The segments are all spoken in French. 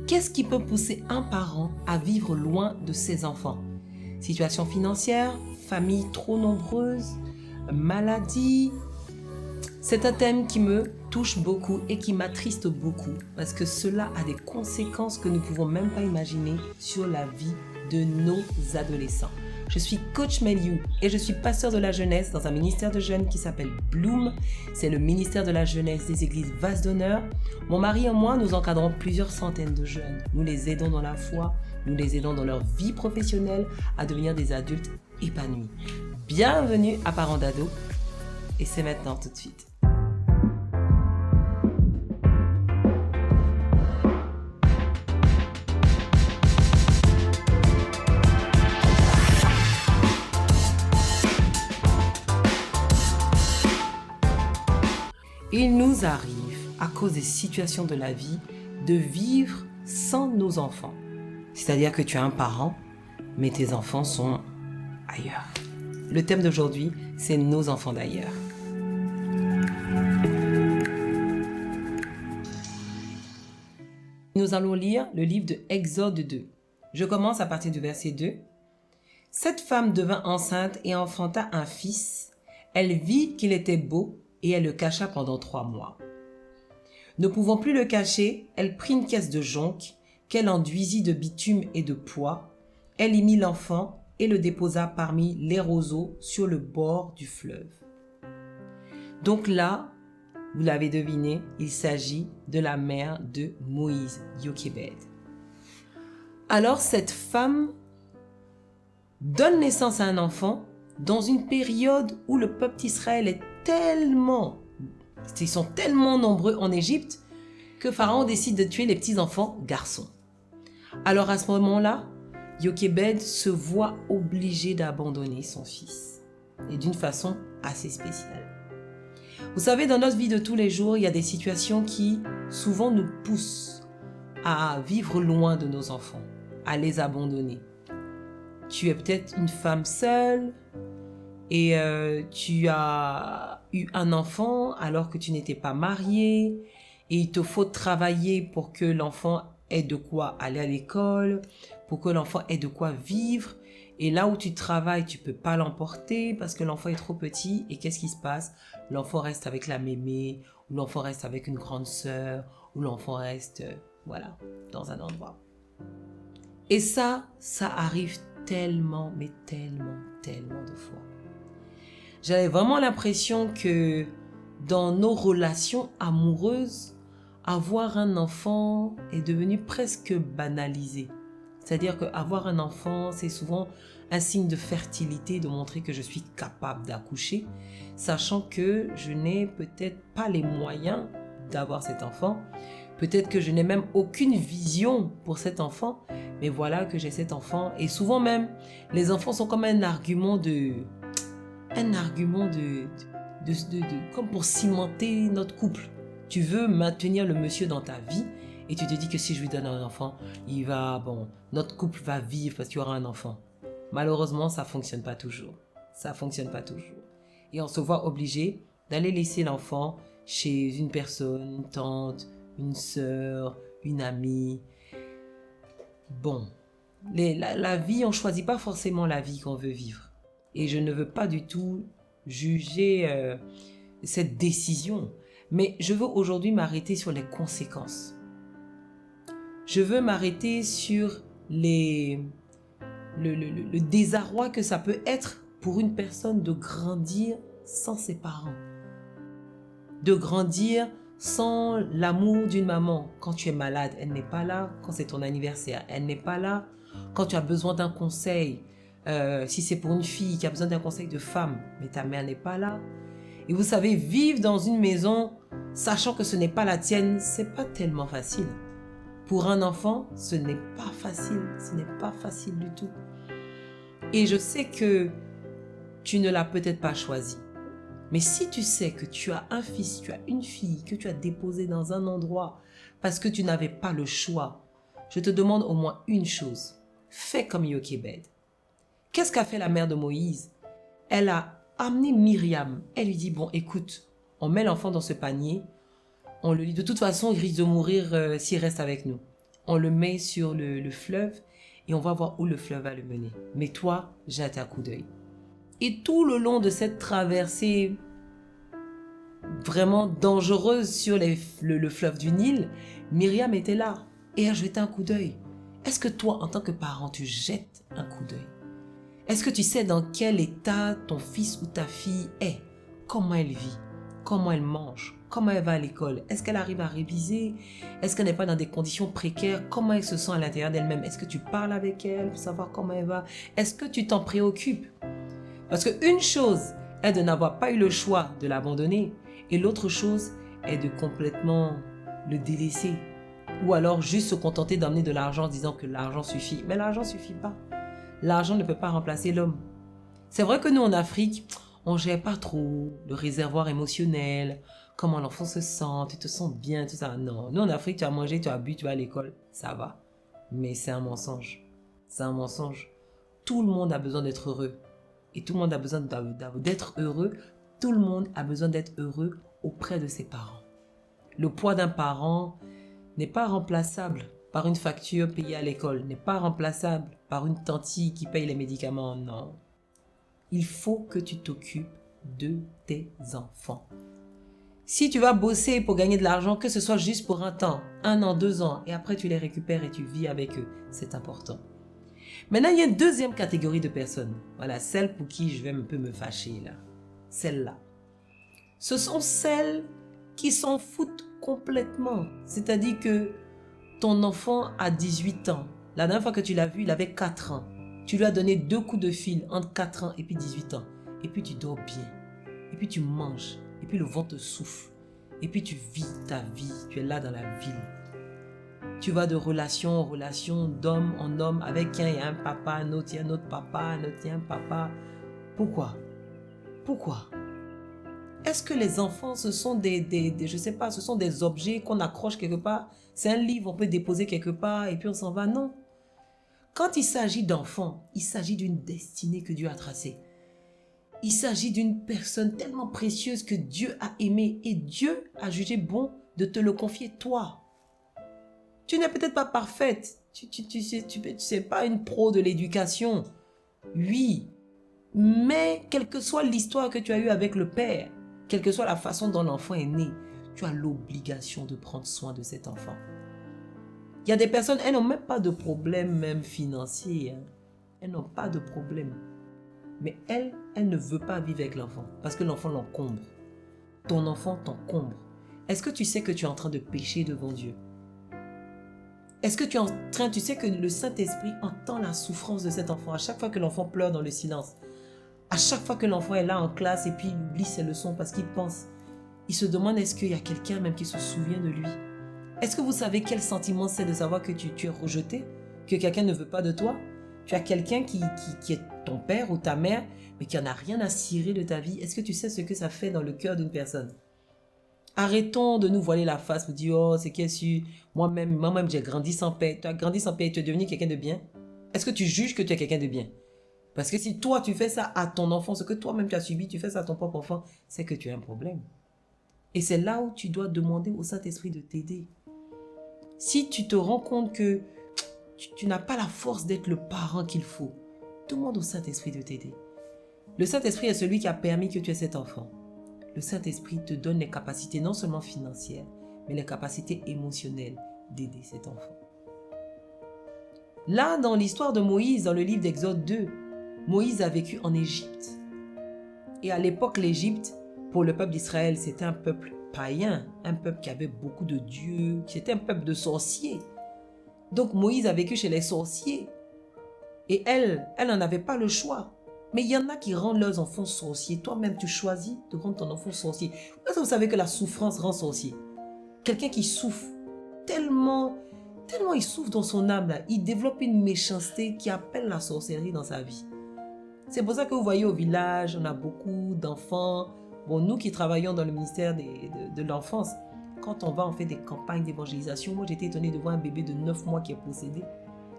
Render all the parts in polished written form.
Qu'est-ce qui peut pousser un parent à vivre loin de ses enfants? Situation financière, famille trop nombreuse, maladie. C'est un thème qui me touche beaucoup et qui m'attriste beaucoup parce que cela a des conséquences que nous ne pouvons même pas imaginer sur la vie de nos adolescents. Je suis coach Meliou et je suis pasteur de la jeunesse dans un ministère de jeunes qui s'appelle Bloom. C'est le ministère de la jeunesse des églises Vase d'Honneur. Mon mari et moi, nous encadrons plusieurs centaines de jeunes. Nous les aidons dans la foi, nous les aidons dans leur vie professionnelle à devenir des adultes épanouis. Bienvenue à Parents d'Ados et c'est maintenant tout de suite. Il nous arrive, à cause des situations de la vie, de vivre sans nos enfants. C'est-à-dire que tu as un parent, mais tes enfants sont ailleurs. Le thème d'aujourd'hui, c'est nos enfants d'ailleurs. Nous allons lire le livre de Exode 2. Je commence à partir du verset 2. Cette femme devint enceinte et enfanta un fils. Elle vit qu'il était beau et elle le cacha pendant 3 mois. Ne pouvant plus le cacher, elle prit une caisse de jonc qu'elle enduisit de bitume et de poix. Elle y mit l'enfant et le déposa parmi les roseaux sur le bord du fleuve. Donc là, vous l'avez deviné, il s'agit de la mère de Moïse, Jochebed. Alors cette femme donne naissance à un enfant dans une période où le peuple d'Israël est ils sont tellement nombreux en Égypte que Pharaon décide de tuer les petits enfants garçons. Alors à ce moment-là, Jochebed se voit obligé d'abandonner son fils et d'une façon assez spéciale. Vous savez, dans notre vie de tous les jours, il y a des situations qui souvent nous poussent à vivre loin de nos enfants, à les abandonner. Tu es peut-être une femme seule et tu as eu un enfant alors que tu n'étais pas mariée et il te faut travailler pour que l'enfant ait de quoi aller à l'école, pour que l'enfant ait de quoi vivre. Et là où tu travailles, tu ne peux pas l'emporter parce que l'enfant est trop petit. Et qu'est-ce qui se passe? L'enfant reste avec la mémé, ou l'enfant reste avec une grande sœur, ou l'enfant reste, dans un endroit. Et ça arrive tellement, mais tellement, tellement de fois. J'avais vraiment l'impression que dans nos relations amoureuses, avoir un enfant est devenu presque banalisé. C'est-à-dire qu'avoir un enfant, c'est souvent un signe de fertilité, de montrer que je suis capable d'accoucher, sachant que je n'ai peut-être pas les moyens d'avoir cet enfant. Peut-être que je n'ai même aucune vision pour cet enfant, mais voilà que j'ai cet enfant. Et souvent même, les enfants sont comme un argument comme pour cimenter notre couple. Tu veux maintenir le monsieur dans ta vie et tu te dis que si je lui donne un enfant, notre couple va vivre parce qu'il y aura un enfant. Malheureusement, ça fonctionne pas toujours. Et on se voit obligé d'aller laisser l'enfant chez une personne, une tante, une sœur, une amie. La vie, on choisit pas forcément la vie qu'on veut vivre. Et je ne veux pas du tout juger cette décision. Mais je veux aujourd'hui m'arrêter sur les conséquences. Je veux m'arrêter sur le désarroi que ça peut être pour une personne de grandir sans ses parents. De grandir sans l'amour d'une maman. Quand tu es malade, elle n'est pas là. Quand c'est ton anniversaire, elle n'est pas là. Quand tu as besoin d'un conseil, si c'est pour une fille qui a besoin d'un conseil de femme, mais ta mère n'est pas là. Et vous savez, vivre dans une maison, sachant que ce n'est pas la tienne, c'est pas tellement facile. Pour un enfant, ce n'est pas facile du tout. Et je sais que tu ne l'as peut-être pas choisi. Mais si tu sais que tu as un fils, tu as une fille, que tu as déposé dans un endroit parce que tu n'avais pas le choix, je te demande au moins une chose. Fais comme Jochebed. Qu'est-ce qu'a fait la mère de Moïse? Elle a amené Myriam. Elle lui dit, bon, écoute, on met l'enfant dans ce panier, on le lit. De toute façon, il risque de mourir s'il reste avec nous. on le met sur le fleuve et on va voir où le fleuve va le mener. Mais toi, jette un coup d'œil. Et tout le long de cette traversée vraiment dangereuse sur le fleuve du Nil, Myriam était là et a jeté un coup d'œil. Est-ce que toi, en tant que parent, tu jettes un coup d'œil? Est-ce que tu sais dans quel état ton fils ou ta fille est? Comment elle vit? Comment elle mange? Comment elle va à l'école? Est-ce qu'elle arrive à réviser? Est-ce qu'elle n'est pas dans des conditions précaires? Comment elle se sent à l'intérieur d'elle-même? Est-ce que tu parles avec elle pour savoir comment elle va? Est-ce que tu t'en préoccupes? Parce qu'une chose est de n'avoir pas eu le choix de l'abandonner et l'autre chose est de complètement le délaisser. Ou alors juste se contenter d'emmener de l'argent en disant que l'argent suffit. Mais l'argent ne suffit pas. L'argent ne peut pas remplacer l'homme. C'est vrai que nous en Afrique, on ne gère pas trop le réservoir émotionnel, comment l'enfant se sent, tu te sens bien, tout ça. Non, nous en Afrique, tu as mangé, tu as bu, tu vas à l'école, ça va. Mais c'est un mensonge. C'est un mensonge. Tout le monde a besoin d'être heureux. Et tout le monde a besoin d'être heureux. Tout le monde a besoin d'être heureux auprès de ses parents. Le poids d'un parent n'est pas remplaçable par une facture payée à l'école, n'est pas remplaçable par une tantine qui paye les médicaments, non. Il faut que tu t'occupes de tes enfants. Si tu vas bosser pour gagner de l'argent, que ce soit juste pour un temps, 1 an, 2 ans, et après tu les récupères et tu vis avec eux, c'est important. Maintenant, il y a une deuxième catégorie de personnes. Voilà, celle pour qui je vais un peu me fâcher là. Celle-là. Ce sont celles qui s'en foutent complètement. C'est-à-dire que ton enfant a 18 ans. La dernière fois que tu l'as vu, il avait 4 ans. Tu lui as donné 2 coups de fil entre 4 ans et puis 18 ans. Et puis tu dors bien. Et puis tu manges. Et puis le vent te souffle. Et puis tu vis ta vie. Tu es là dans la ville. Tu vas de relation en relation, d'homme en homme. Avec un, il y a un papa, un autre, il y a un autre papa, un autre, il y a un papa. Pourquoi? Pourquoi? Est-ce que les enfants, ce sont je sais pas, ce sont des objets qu'on accroche quelque part? C'est un livre, on peut déposer quelque part et puis on s'en va? Non. Quand il s'agit d'enfants, il s'agit d'une destinée que Dieu a tracée. Il s'agit d'une personne tellement précieuse que Dieu a aimée et Dieu a jugé bon de te le confier toi. Tu n'es peut-être pas parfaite, tu sais pas une pro de l'éducation, oui, mais quelle que soit l'histoire que tu as eue avec le Père, quelle que soit la façon dont l'enfant est né, tu as l'obligation de prendre soin de cet enfant. Il y a des personnes, elles n'ont même pas de problème même financier, hein. Elles n'ont pas de problème. Mais elle ne veut pas vivre avec l'enfant parce que l'enfant l'encombre. Ton enfant t'encombre. Est-ce que tu sais que tu es en train de pécher devant Dieu? Est-ce que tu sais que le Saint-Esprit entend la souffrance de cet enfant à chaque fois que l'enfant pleure dans le silence? À chaque fois que l'enfant est là en classe et puis il oublie ses leçons parce qu'il pense, il se demande est-ce qu'il y a quelqu'un même qui se souvient de lui? Est-ce que vous savez quel sentiment c'est de savoir que tu es rejeté? Que quelqu'un ne veut pas de toi? Tu as quelqu'un qui est ton père ou ta mère, mais qui n'en a rien à cirer de ta vie. Est-ce que tu sais ce que ça fait dans le cœur d'une personne? Arrêtons de nous voiler la face, me dire, oh, c'est qui est sûr, moi-même, j'ai grandi sans paix. Tu as grandi sans paix et tu es devenu quelqu'un de bien? Est-ce que tu juges que tu es quelqu'un de bien? Parce que si toi, tu fais ça à ton enfant, ce que toi-même tu as subi, tu fais ça à ton propre enfant, c'est que tu as un problème. Et c'est là où tu dois demander au Saint-Esprit de t'aider. Si tu te rends compte que tu n'as pas la force d'être le parent qu'il faut, demande au Saint-Esprit de t'aider. Le Saint-Esprit est celui qui a permis que tu aies cet enfant. Le Saint-Esprit te donne les capacités non seulement financières, mais les capacités émotionnelles d'aider cet enfant. Là, dans l'histoire de Moïse, dans le livre d'Exode 2, Moïse a vécu en Égypte. Et à l'époque, l'Égypte, pour le peuple d'Israël, c'était un peuple païen, un peuple qui avait beaucoup de dieux, c'était un peuple de sorciers. Donc Moïse a vécu chez les sorciers. Et elle n'en avait pas le choix. Mais il y en a qui rendent leurs enfants sorciers. Toi-même, tu choisis de rendre ton enfant sorcier. Est-ce que vous savez que la souffrance rend sorcier? Quelqu'un qui souffre, tellement il souffre dans son âme, là, il développe une méchanceté qui appelle la sorcellerie dans sa vie. C'est pour ça que vous voyez au village, on a beaucoup d'enfants. Bon, nous qui travaillons dans le ministère de l'enfance, quand on va, on fait des campagnes d'évangélisation. Moi, j'étais étonnée de voir un bébé de 9 mois qui est possédé.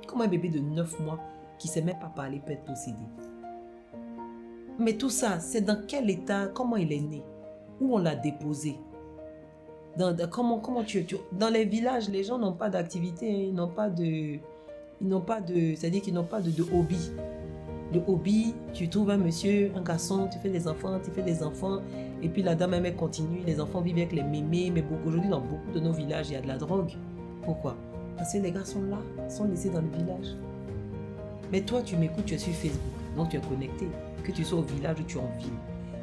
Comment un bébé de 9 mois qui ne sait même pas parler peut être possédé? Mais tout ça, c'est dans quel état, comment il est né, où on l'a déposé. Comment dans les villages, les gens n'ont pas d'activité, hein, c'est-à-dire qu'ils n'ont pas de hobby. Le hobby, tu trouves un monsieur, un garçon, tu fais des enfants, et puis la dame elle continue, les enfants vivent avec les mémés, mais aujourd'hui dans beaucoup de nos villages, il y a de la drogue. Pourquoi? Parce que les gars sont là, sont laissés dans le village. Mais toi, tu m'écoutes, tu es sur Facebook, donc tu es connecté, que tu sois au village ou tu es en ville.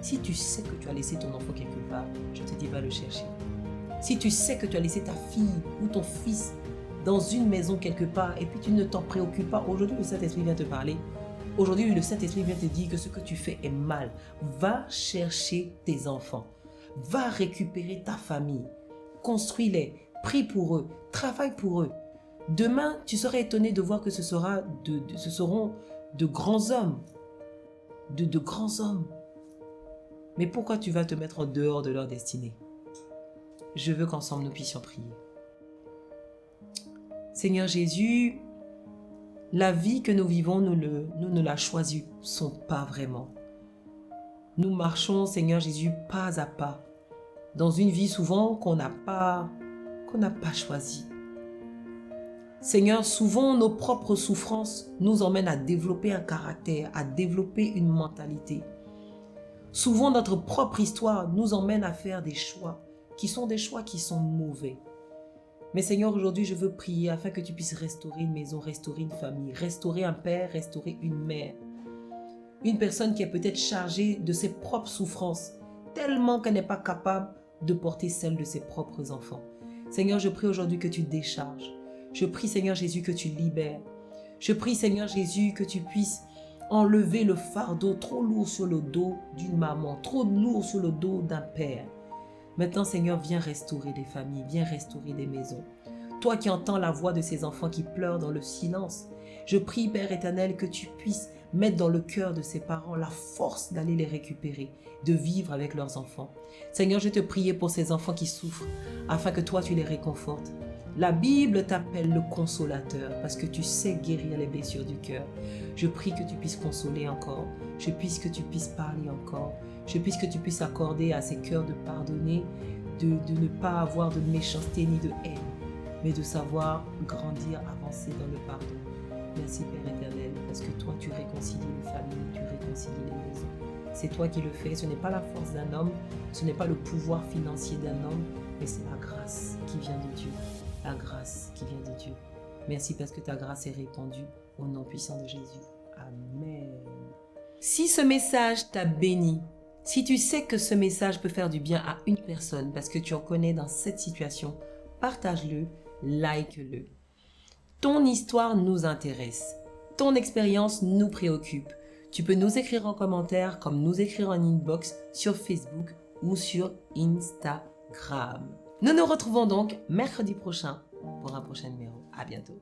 Si tu sais que tu as laissé ton enfant quelque part, je te dis va le chercher. Si tu sais que tu as laissé ta fille ou ton fils dans une maison quelque part et puis tu ne t'en préoccupes pas, aujourd'hui le Saint-Esprit vient te parler. Aujourd'hui, le Saint-Esprit vient te dire que ce que tu fais est mal. Va chercher tes enfants. Va récupérer ta famille. Construis-les. Prie pour eux. Travaille pour eux. Demain, tu serais étonné de voir que ce seront de grands hommes. De grands hommes. Mais pourquoi tu vas te mettre en dehors de leur destinée? Je veux qu'ensemble nous puissions prier. Seigneur Jésus, la vie que nous vivons, nous ne la choisissons pas vraiment. Nous marchons, Seigneur Jésus, pas à pas, dans une vie souvent qu'on n'a pas choisie. Seigneur, souvent nos propres souffrances nous emmènent à développer un caractère, à développer une mentalité. Souvent notre propre histoire nous emmène à faire des choix qui sont mauvais. Mais Seigneur, aujourd'hui, je veux prier afin que tu puisses restaurer une maison, restaurer une famille, restaurer un père, restaurer une mère. Une personne qui est peut-être chargée de ses propres souffrances, tellement qu'elle n'est pas capable de porter celle de ses propres enfants. Seigneur, je prie aujourd'hui que tu décharges. Je prie, Seigneur Jésus, que tu libères. Je prie, Seigneur Jésus, que tu puisses enlever le fardeau trop lourd sur le dos d'une maman, trop lourd sur le dos d'un père. Maintenant, Seigneur, viens restaurer des familles, viens restaurer des maisons. Toi qui entends la voix de ces enfants qui pleurent dans le silence, je prie, Père éternel, que tu puisses mettre dans le cœur de ces parents la force d'aller les récupérer, de vivre avec leurs enfants. Seigneur, je te prie pour ces enfants qui souffrent, afin que toi, tu les réconfortes. La Bible t'appelle le consolateur, parce que tu sais guérir les blessures du cœur. Je prie que tu puisses consoler encore, je prie que tu puisses parler encore. Je prie que tu puisses accorder à ces cœurs de pardonner, de ne pas avoir de méchanceté ni de haine, mais de savoir grandir, avancer dans le pardon. Merci Père éternel, parce que toi tu réconcilies les familles, tu réconcilies les maisons. C'est toi qui le fais, ce n'est pas la force d'un homme, ce n'est pas le pouvoir financier d'un homme, mais c'est la grâce qui vient de Dieu. La grâce qui vient de Dieu. Merci parce que ta grâce est répandue au nom puissant de Jésus. Amen. Si ce message t'a béni, si tu sais que ce message peut faire du bien à une personne parce que tu en connais dans cette situation, partage-le, like-le. Ton histoire nous intéresse. Ton expérience nous préoccupe. Tu peux nous écrire en commentaire comme nous écrire en inbox sur Facebook ou sur Instagram. Nous nous retrouvons donc mercredi prochain pour un prochain numéro. À bientôt.